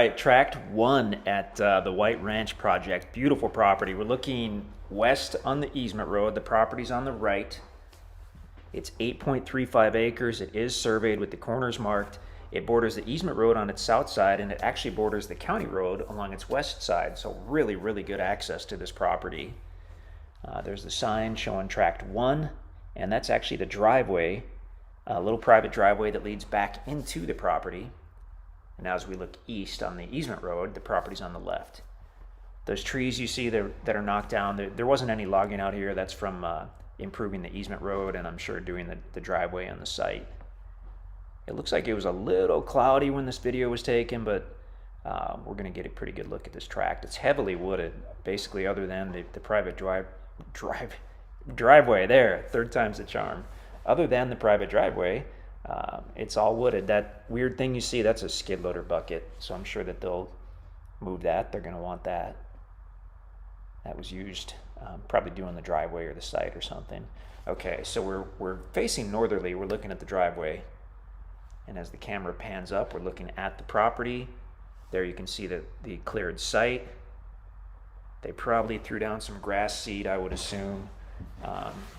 right, tract 1 at the White Ranch project. Beautiful property. We're looking west on the easement road. The property's on the right. It's 8.35 acres. It is surveyed with the corners marked. It borders the easement road on its south side, and it actually borders the county road along its west side. So really, really good access to this property. There's the sign showing tract 1, and that's actually the driveway, a little private driveway that leads back into the property. And now as we look east on the easement road, the property's on the left. Those trees you see that are knocked down, there wasn't any logging out here. That's from improving the easement road, and I'm sure doing the driveway on the site. It looks like it was a little cloudy when this video was taken, but we're going to get a pretty good look at this tract. It's heavily wooded, basically, other than the private driveway there. Third time's the charm. Other than the private driveway, it's all wooded. That weird thing you see, that's a skid loader bucket, so I'm sure that they'll move that. They're going to want that. That was used probably doing the driveway or the site or something. Okay, so we're facing northerly. We're looking at the driveway, and as the camera pans up, we're looking at the property. There you can see the cleared site. They probably threw down some grass seed, I would assume.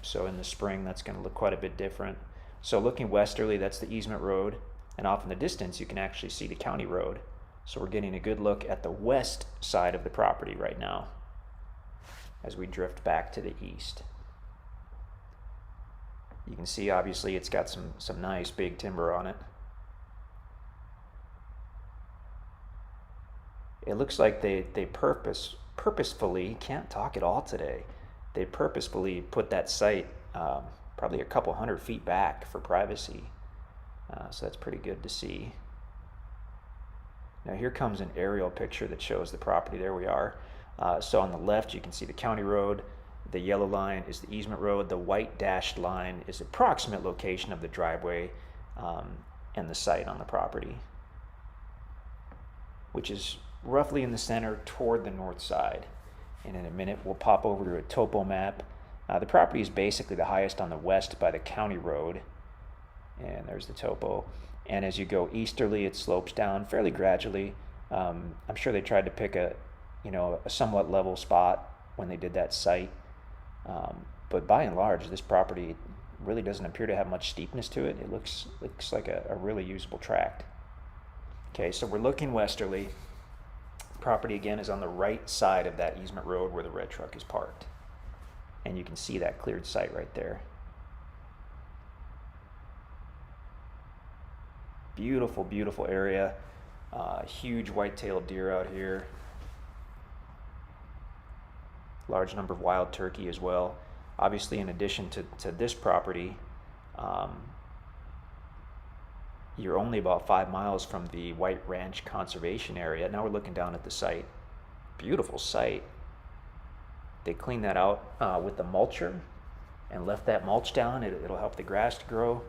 So in the spring, that's going to look quite a bit different. So looking westerly, that's the easement road, and off in the distance, you can actually see the county road. So we're getting a good look at the west side of the property right now as we drift back to the east. You can see, obviously, it's got some nice big timber on it. It looks like they purposefully, can't talk at all today, they purposefully put that site probably a couple 100 feet back for privacy. So that's pretty good to see. Now here comes an aerial picture that shows the property. There we are. So on the left you can see the county road. The yellow line is the easement road. The white dashed line is the approximate location of the driveway and the site on the property, which is roughly in the center toward the north side. And in a minute we'll pop over to a topo map. The property is basically the highest on the west by the county road, and there's the topo. And as you go easterly, it slopes down fairly gradually. I'm sure they tried to pick a somewhat level spot when they did that site, but by and large, this property really doesn't appear to have much steepness to it. It looks like a really usable tract. Okay, so we're looking westerly. Property again is on the right side of that easement road where the red truck is parked. And you can see that cleared site right there. Beautiful, beautiful area. Huge white-tailed deer out here. Large number of wild turkey as well. Obviously, in addition to this property, you're only about 5 miles from the White Ranch Conservation Area. Now we're looking down at the site. Beautiful site. They cleaned that out with the mulcher and left that mulch down. It'll help the grass to grow.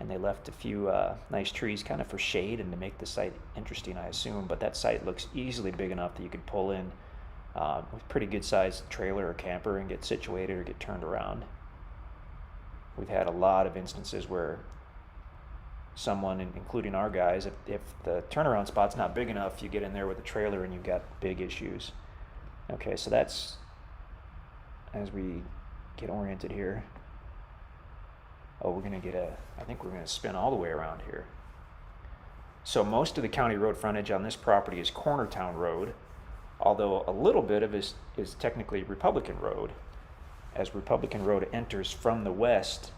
And they left a few nice trees kind of for shade and to make the site interesting, I assume. But that site looks easily big enough that you could pull in with pretty good sized trailer or camper and get situated or get turned around. We've had a lot of instances where someone, including our guys, if the turnaround spot's not big enough, you get in there with a trailer and you've got big issues. Okay, so that's, as we get oriented here, oh, we're going to I think we're going to spin all the way around here. So most of the county road frontage on this property is Cornertown Road, although a little bit of it is technically Republican Road, as Republican Road enters from the west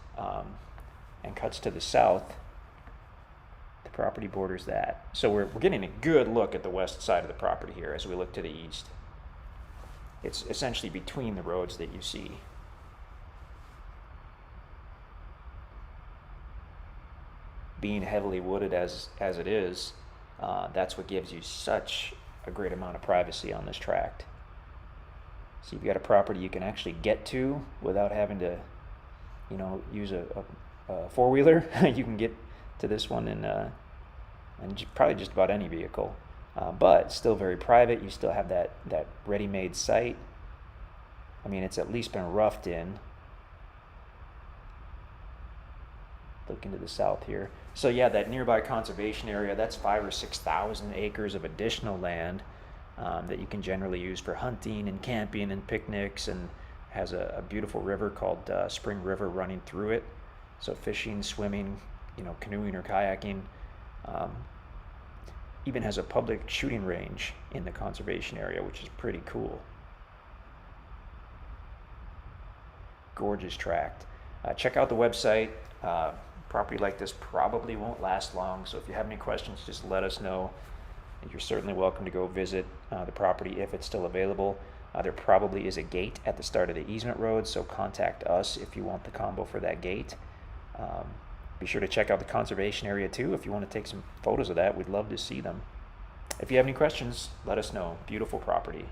and cuts to the south. The property borders that. So we're getting a good look at the west side of the property here as we look to the east. It's essentially between the roads that you see. Being heavily wooded as it is, that's what gives you such a great amount of privacy on this tract. So you've got a property you can actually get to without having to, use a four-wheeler. You can get to this one in probably just about any vehicle, but still very private. You still have that ready-made site. I mean, it's at least been roughed in. Looking to the south here. So yeah, that nearby conservation area, that's 5 or 6,000 acres of additional land that you can generally use for hunting and camping and picnics, and has a beautiful river called Spring River running through it. So fishing, swimming, canoeing or kayaking. Um, Even has a public shooting range in the conservation area, which is pretty cool. Gorgeous tract. Check out the website. Property like this probably won't last long, so if you have any questions, just let us know. You're certainly welcome to go visit the property if it's still available. There probably is a gate at the start of the easement road, so contact us if you want the combo for that gate. Be sure to check out the conservation area too if you want to take some photos of that. We'd love to see them. If you have any questions, let us know. Beautiful property.